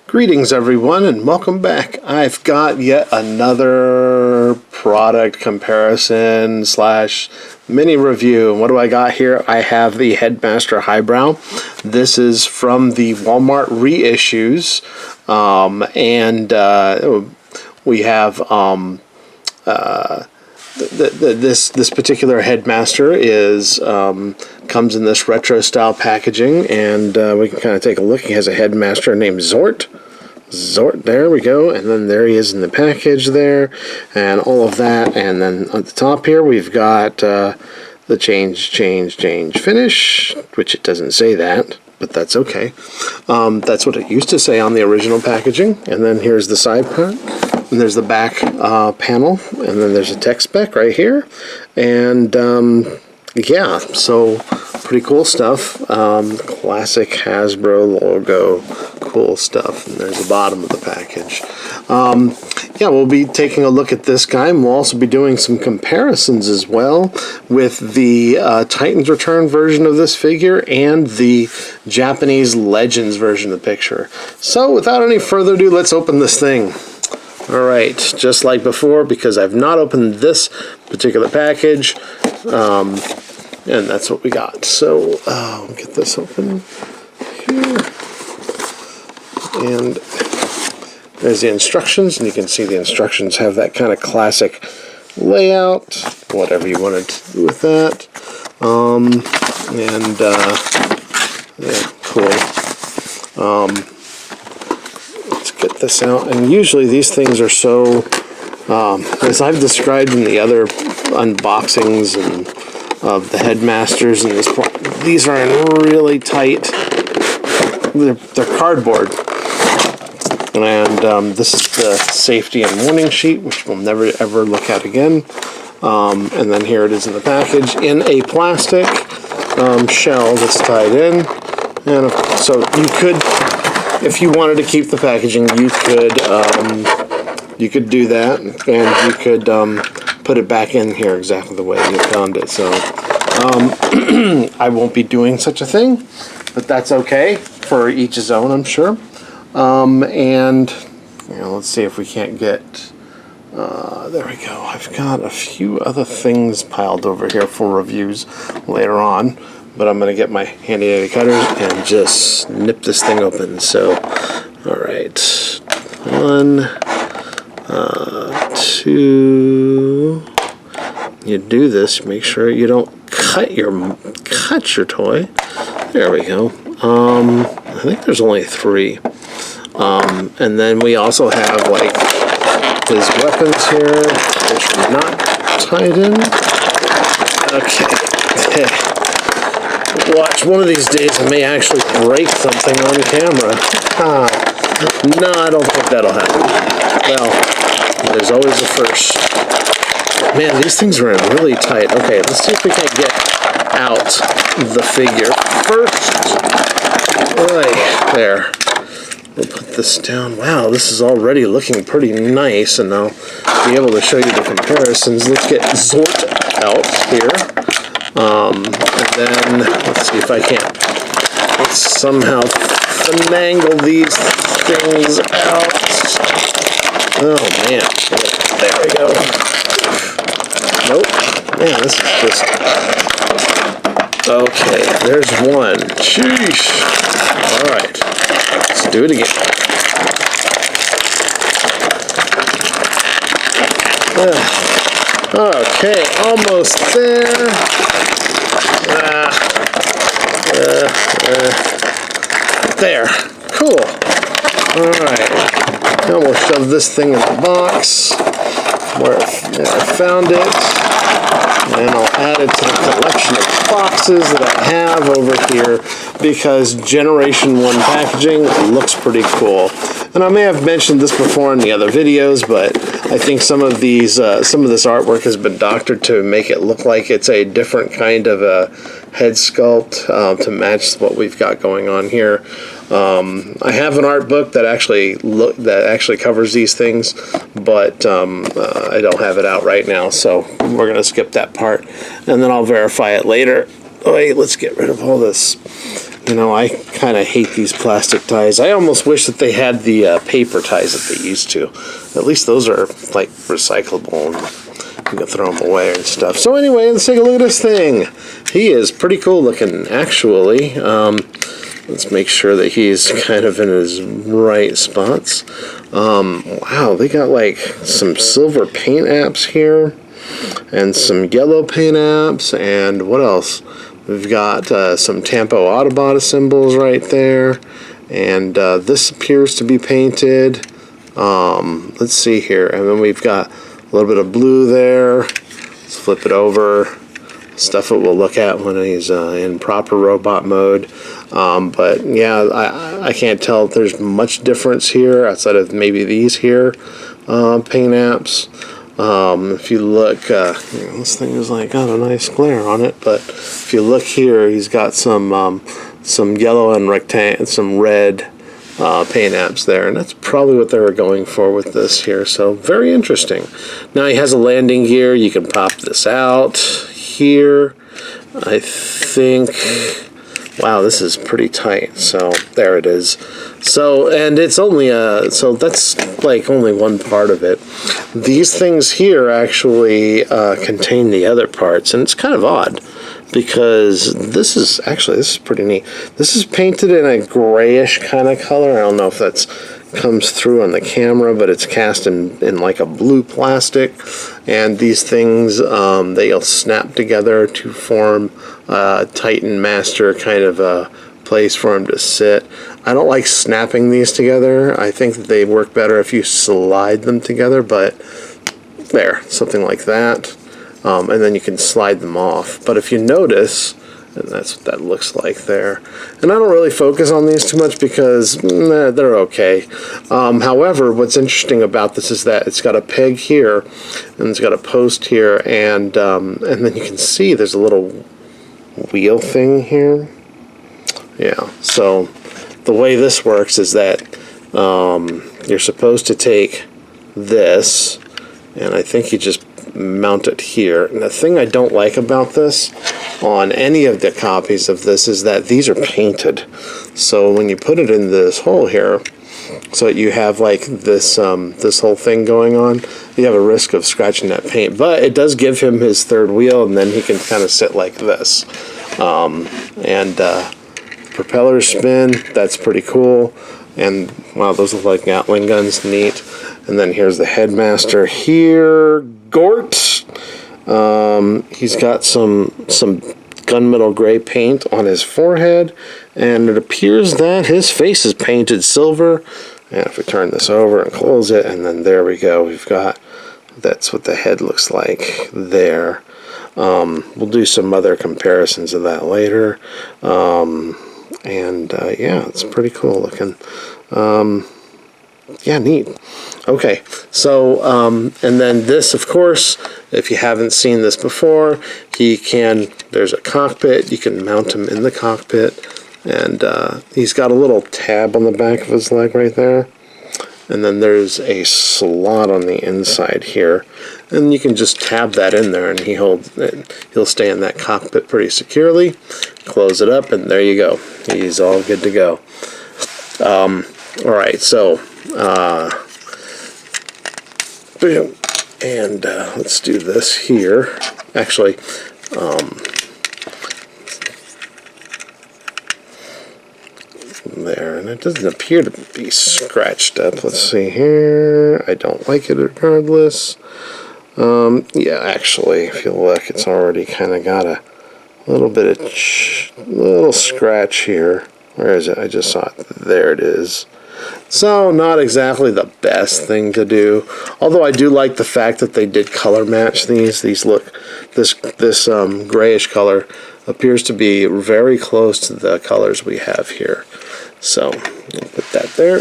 Greetings everyone and welcome back. I've got yet another product comparison slash mini review. And what do I got here? I have the Headmaster Highbrow. This is from the Walmart reissues, we have this particular Headmaster is comes in this retro style packaging, and we can kind of take a look. He has a Headmaster named Zort, there we go, and then there he is in the package there, and all of that. And then at the top here we've got the change finish, which it doesn't say that, but that's okay. That's what it used to say on the original packaging. And then here's the side part, and there's the back panel, and then there's a tech spec right here, and yeah, so pretty cool stuff. Classic Hasbro logo, cool stuff. And there's the bottom of the package. Yeah, we'll be taking a look at this guy, and we'll also be doing some comparisons as well with the Titans Return version of this figure and the Japanese Legends version of the picture. So without any further ado, let's open this thing. Alright, just like before, because I've not opened this particular package, and that's what we got. So, I'll get this open here. And there's the instructions, and you can see the instructions have that kind of classic layout, whatever you wanted to do with that. Yeah, cool. Let's get this out. And usually these things are so, as I've described in the other unboxings and of the Headmasters, and these are in really tight, they're cardboard. And this is the safety and warning sheet, which we'll never ever look at again. And then here it is in the package in a plastic shell that's tied in. And so you could, if you wanted to keep the packaging, you could do that, and you could put it back in here exactly the way you found it. So I won't be doing such a thing, but that's okay. For each his own, I'm sure. And you know, let's see if we can't get. There we go. I've got a few other things piled over here for reviews later on, but I'm going to get my handy dandy cutters and just nip this thing open. So, all right, 1, 2. You do this, make sure you don't cut your toy. There we go. I think there's only 3. And then we also have like his weapons here, which are not tied in. Okay. Watch, one of these days I may actually break something on camera. No, I don't think that'll happen. Well, there's always a first. Man, these things are in really tight. Okay, let's see if we can get out the figure first. Right there. We'll put this down. Wow, this is already looking pretty nice, and I'll be able to show you the comparisons. Let's get Zort out here. And then, let's see if I can't somehow finagle these things out. Oh, man. There we go. Nope. Man, this is just... Okay, there's one. Sheesh. Alright. Let's do it again. Okay, almost there. There. Cool. Alright. Now we'll shove this thing in the box where I found it, and I'll add it to the collection of boxes that I have over here, because Generation 1 packaging looks pretty cool. And I may have mentioned this before in the other videos, but I think some of this artwork has been doctored to make it look like it's a different kind of a head sculpt to match what we've got going on here. I have an art book that actually covers these things, but I don't have it out right now, so we're going to skip that part, and then I'll verify it later. Wait, let's get rid of all this You know, I kind of hate these plastic ties. I almost wish that they had the paper ties that they used to. At least those are, like, recyclable and you can throw them away and stuff. So anyway, let's take a look at this thing. He is pretty cool looking, actually. Let's make sure that he's kind of in his right spots. Wow, they got, like, some silver paint apps here. And some yellow paint apps. And what else? We've got some Tampo Autobot symbols right there, and this appears to be painted. Let's see here, and then we've got a little bit of blue there. Let's flip it over. Stuff that we'll look at when he's in proper robot mode. But yeah, I can't tell if there's much difference here outside of maybe these here paint apps. If you look, this thing is like got a nice glare on it, but if you look here, he's got some yellow and some red paint apps there, and that's probably what they were going for with this here. So very interesting. Now he has a landing gear. You can pop this out here. I think. Wow, this is pretty tight. So there it is. So, and it's only so that's like only one part of it. These things here actually contain the other parts, and it's kind of odd because this is pretty neat. This is painted in a grayish kind of color. I don't know if that's comes through on the camera, but it's cast in like a blue plastic, and these things they'll snap together to form a Titan Master kind of a place for him to sit. I don't like snapping these together. I think that they work better if you slide them together, but there, something like that, and then you can slide them off. But if you notice, and that's what that looks like there. And I don't really focus on these too much because they're okay. However, what's interesting about this is that it's got a peg here, and it's got a post here, and then you can see there's a little wheel thing here. Yeah, so the way this works is that you're supposed to take this, and I think you just mount it here. And the thing I don't like about this on any of the copies of this is that these are painted. So when you put it in this hole here, so you have like this this whole thing going on, you have a risk of scratching that paint. But it does give him his third wheel, and then he can kind of sit like this. Propellers spin, that's pretty cool. And wow, those look like Gatling guns, neat. And then here's the Headmaster here, Gort. He's got some gunmetal gray paint on his forehead, and it appears that his face is painted silver. And if we turn this over and close it, and then there we go, we've got, that's what the head looks like there. We'll do some other comparisons of that later. Yeah, it's pretty cool looking. Yeah, neat. Okay, so, and then this, of course, if you haven't seen this before, there's a cockpit, you can mount him in the cockpit, and he's got a little tab on the back of his leg right there, and then there's a slot on the inside here, and you can just tab that in there, and he'll stay in that cockpit pretty securely. Close it up, and there you go. He's all good to go. Alright, so and let's do this here. Actually, there, and it doesn't appear to be scratched up. Let's see here. I don't like it regardless. Yeah, actually, if you look, it's already kind of got a little bit of little scratch here. Where is it? I just saw it. There it is. So not exactly the best thing to do. Although I do like the fact that they did color match these. These look, this grayish color appears to be very close to the colors we have here. So we'll put that there.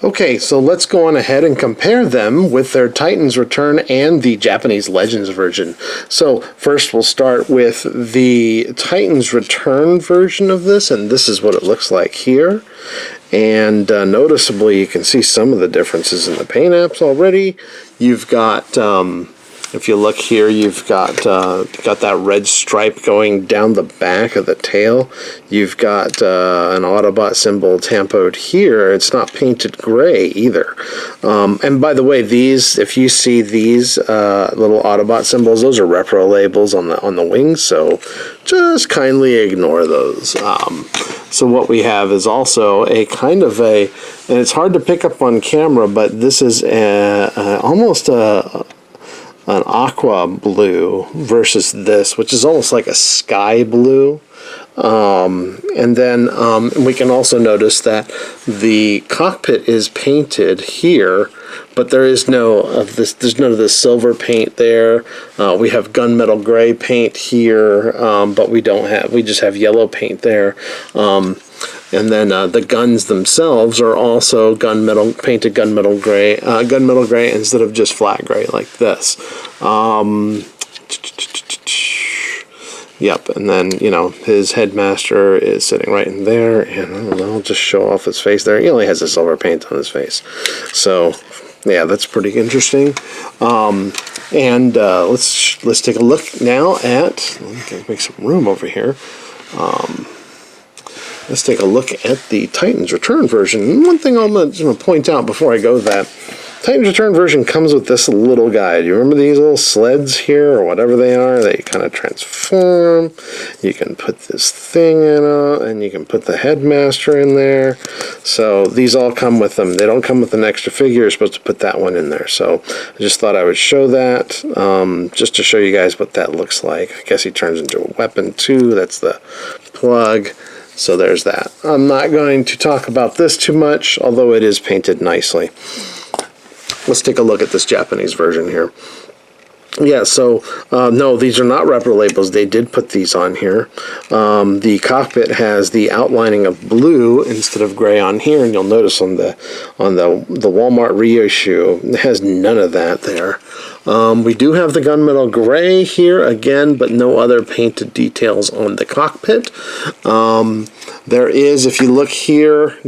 Okay, so let's go on ahead and compare them with their Titans Return and the Japanese Legends version. So first we'll start with the Titans Return version of this, and this is what it looks like here. And noticeably you can see some of the differences in the paint apps already. You've got If you look here, you've got that red stripe going down the back of the tail. You've got an Autobot symbol tampoed here. It's not painted gray either. And by the way, these, if you see these little Autobot symbols, those are repro labels on the wings. So just kindly ignore those. So what we have is also a kind of a, and it's hard to pick up on camera, but this is almost an aqua blue versus this, which is almost like a sky blue. And then we can also notice that the cockpit is painted here, but there is no of this. There's none of this silver paint there. We have gunmetal gray paint here, but we don't have. We just have yellow paint there. And then the guns themselves are also painted gunmetal gray instead of just flat gray like this. Yep, and then, you know, his headmaster is sitting right in there, and I don't know, I'll just show off his face there. He only has a silver paint on his face. So, yeah, that's pretty interesting. And let's take a look now at, let me make some room over here. Let's take a look at the Titans Return version. One thing I'm going to point out before I go to that, Titans Return version comes with this little guide. You remember these little sleds here, or whatever they are? They kind of transform. You can put this thing in and you can put the headmaster in there. So these all come with them. They don't come with an extra figure. You're supposed to put that one in there. So I just thought I would show that, just to show you guys what that looks like. I guess he turns into a weapon too. That's the plug. So there's that. I'm not going to talk about this too much, although it is painted nicely. Let's take a look at this Japanese version here. Yeah, so no, these are not repro labels. They did put these on here. The cockpit has the outlining of blue instead of gray on here, and you'll notice on the Walmart reissue, it has none of that there. We do have the gunmetal gray here again, but no other painted details on the cockpit. There is, if you look here,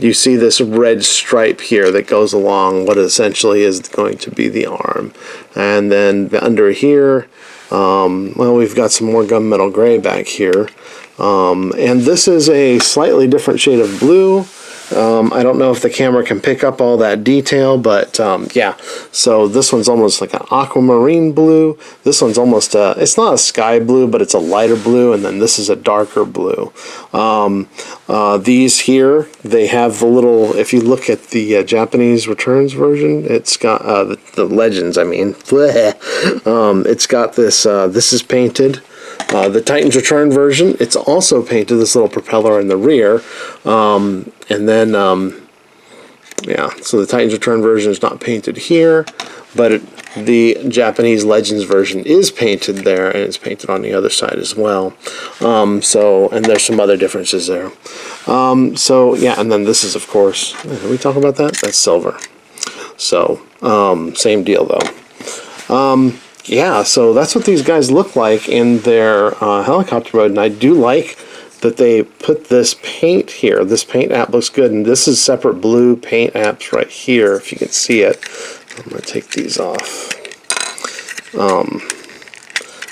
you see this red stripe here that goes along what essentially is going to be the arm. And then under here, well, we've got some more gunmetal gray back here. And this is a slightly different shade of blue. I don't know if the camera can pick up all that detail, but yeah. So this one's almost like an aquamarine blue. This one's almost it's not a sky blue, but it's a lighter blue, and then this is a darker blue. These here, they have the little, if you look at the Japanese Returns version, it's got the Legends, I mean. It's got this, this is painted. The Titans Return version, it's also painted, this little propeller in the rear. And then, yeah, so the Titans Return version is not painted here, but the Japanese Legends version is painted there, and it's painted on the other side as well. And there's some other differences there. So, yeah, and then this is, of course, did we talk about that? That's silver. So, same deal, though. Yeah, so that's what these guys look like in their helicopter mode, and I do like that they put this paint here. This paint app looks good, and this is separate blue paint apps right here, if you can see it. I'm going to take these off.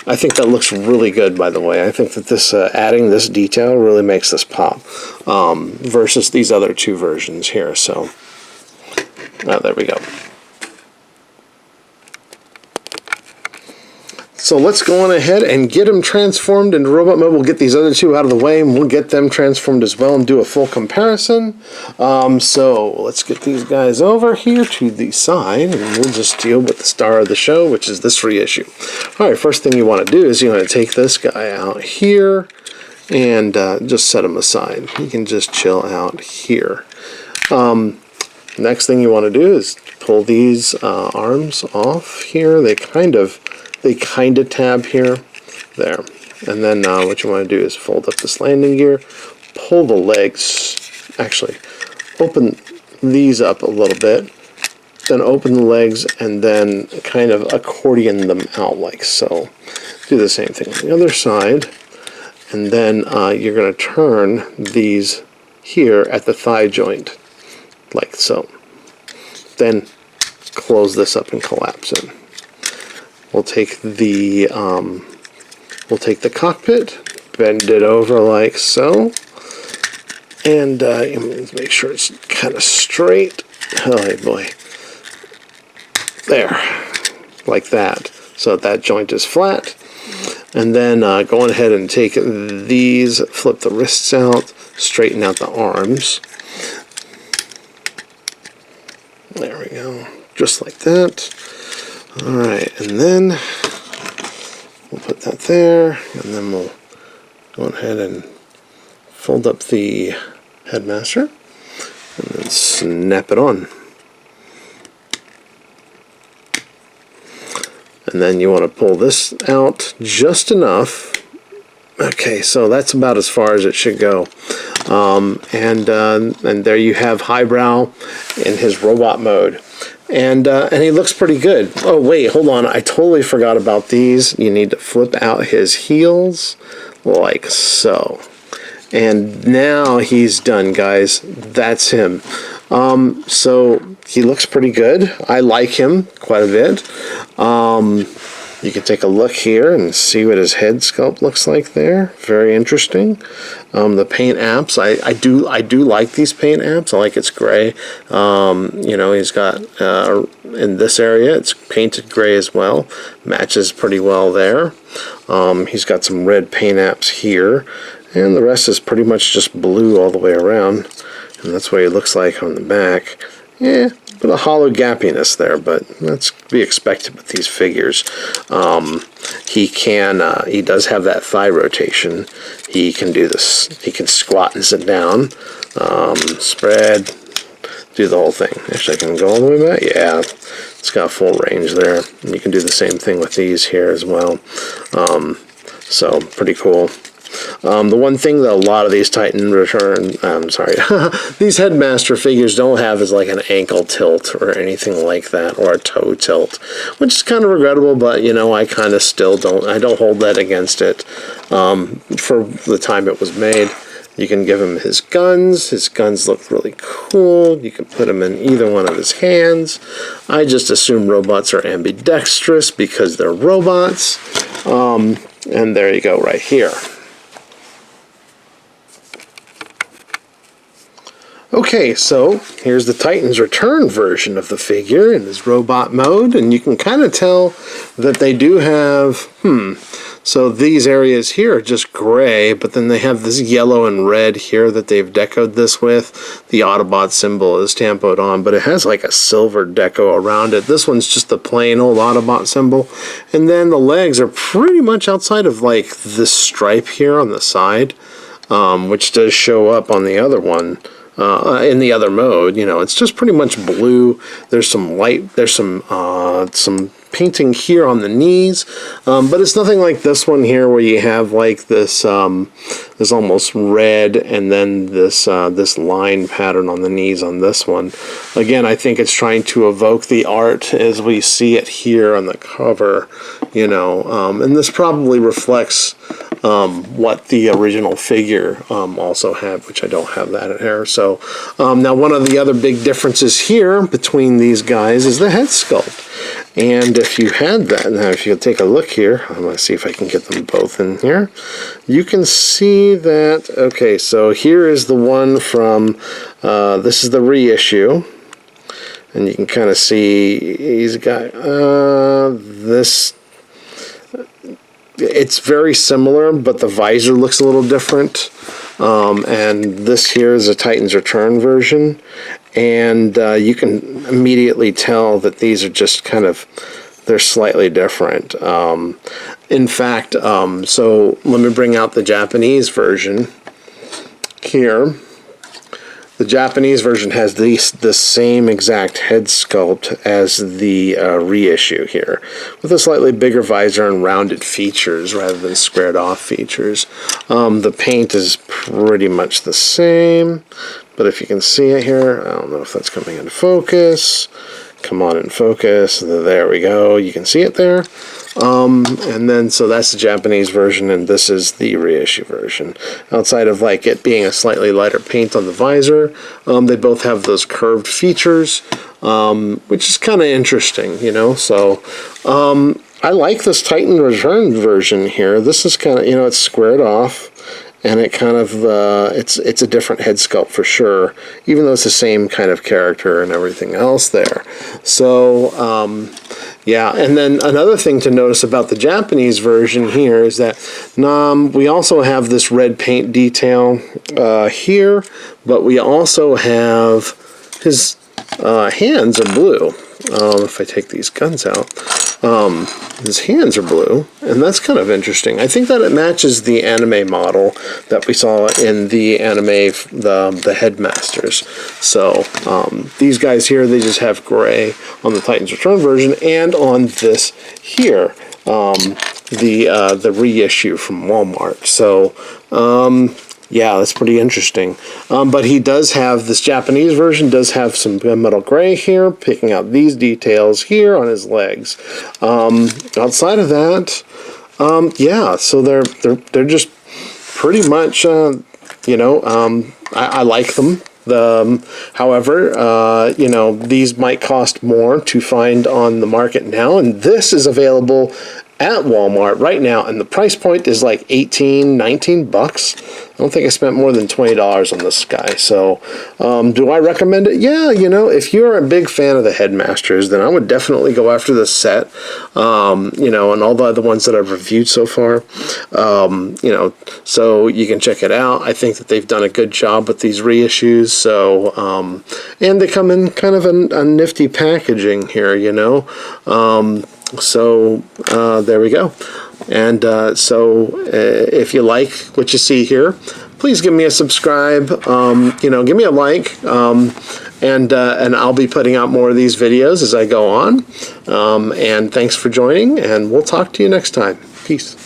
I think that looks really good, by the way. I think that this adding this detail really makes this pop versus these other two versions here. So, there we go. So let's go on ahead and get them transformed into robot mode. We'll get these other two out of the way, and we'll get them transformed as well and do a full comparison. So let's get these guys over here to the side, and we'll just deal with the star of the show, which is this reissue. All right, first thing you want to do is you want to take this guy out here and just set him aside. He can just chill out here. Next thing you want to do is pull these arms off here. They kind of tab here, there. And then what you want to do is fold up this landing gear, pull the legs, actually open these up a little bit, then open the legs, and then kind of accordion them out like so. Do the same thing on the other side, and then you're going to turn these here at the thigh joint, like so. Then close this up and collapse it. We'll take the cockpit, bend it over like so, and make sure it's kind of straight. Oh boy, there, like that. So that joint is flat. And then going ahead and take these, flip the wrists out, straighten out the arms. There we go, just like that. All right, and then we'll put that there, and then we'll go ahead and fold up the Headmaster, and then snap it on. And then you want to pull this out just enough. Okay, so that's about as far as it should go. And there you have Highbrow in his robot mode. And he looks pretty good. Oh, wait, hold on. I totally forgot about these. You need to flip out his heels like so. And now he's done, guys. That's him. So he looks pretty good. I like him quite a bit. You can take a look here and see what his head sculpt looks like there. Very interesting. The paint apps, I do like these paint apps. I like it's gray. You know, he's got in this area it's painted gray as well. Matches pretty well there. He's got some red paint apps here, and the rest is pretty much just blue all the way around. And that's what he looks like on the back. Yeah, but a hollow gappiness there, but that's to be expected with these figures. He does have that thigh rotation. He can do this. He can squat and sit down, spread, do the whole thing. Actually, I can go all the way back. Yeah, it's got full range there. And you can do the same thing with these here as well. So pretty cool. The one thing that a lot of these these Headmaster figures don't have is like an ankle tilt or anything like that, or a toe tilt, which is kind of regrettable, but you know, I kind of still don't hold that against it. For the time it was made, you can give him his guns. His guns look really cool. You can put him in either one of his hands. I just assume robots are ambidextrous because they're robots. And there you go right here. Okay, so here's the Titan's Return version of the figure in his robot mode, and you can kind of tell that they do have, so these areas here are just gray, but then they have this yellow and red here that they've decoed this with. The Autobot symbol is tampoed on, but it has like a silver deco around it. This one's just the plain old Autobot symbol, and then the legs are pretty much outside of like this stripe here on the side, which does show up on the other one. In the other mode, you know, it's just pretty much blue. There's some light, there's some painting here on the knees, but it's nothing like this one here where you have like this this almost red and then this this line pattern on the knees on this one. Again, I think it's trying to evoke the art as we see it here on the cover, you know, and this probably reflects what the original figure also had, which I don't have that in here. So now one of the other big differences here between these guys is the head sculpt. And if you had that, now if you take a look here, I'm going to see if I can get them both in here. You can see that, okay, so here is the one from, this is the reissue. And you can kind of see he's got this. It's very similar, but the visor looks a little different. And this here is a Titan's Return version. And you can immediately tell that these are just kind of, they're slightly different. In fact, so let me bring out the Japanese version here. The Japanese version has the same exact head sculpt as the reissue here, with a slightly bigger visor and rounded features rather than squared off features. The paint is pretty much the same, but if you can see it here, I don't know if that's coming into focus. come on in focus. There we go. You can see it there. And then, so that's the Japanese version, and this is the reissue version. Outside of like it being a slightly lighter paint on the visor, they both have those curved features, which is kind of interesting, you know. So I like this Titan Return version here. This is kind of, you know, it's squared off. And it kind of, it's a different head sculpt for sure, even though it's the same kind of character and everything else there. So, yeah, and then another thing to notice about the Japanese version here is that we also have this red paint detail here, but we also have his hands are blue. If I take these guns out, his hands are blue, and that's kind of interesting. I think that it matches the anime model that we saw in the anime, the Headmasters. So these guys here, they just have gray on the Titan's Return version, and on this here, the reissue from Walmart. So yeah, that's pretty interesting. But he does have, this Japanese version does have some metal gray here, picking out these details here on his legs. Outside of that, yeah, so they're just pretty much, you know, I like them. However, you know, these might cost more to find on the market now, and this is available at Walmart right now, and the price point is like 18, 19 bucks. I don't think I spent more than $20 on this guy. So do I recommend it? Yeah, you know, if you're a big fan of the Headmasters, then I would definitely go after this set, you know, and all the other ones that I've reviewed so far, you know, so you can check it out. I think that they've done a good job with these reissues. So and they come in kind of a nifty packaging here, you know. So there we go. And so if you like what you see here, please give me a subscribe, you know, give me a like, and I'll be putting out more of these videos as I go on. And thanks for joining, and we'll talk to you next time. Peace.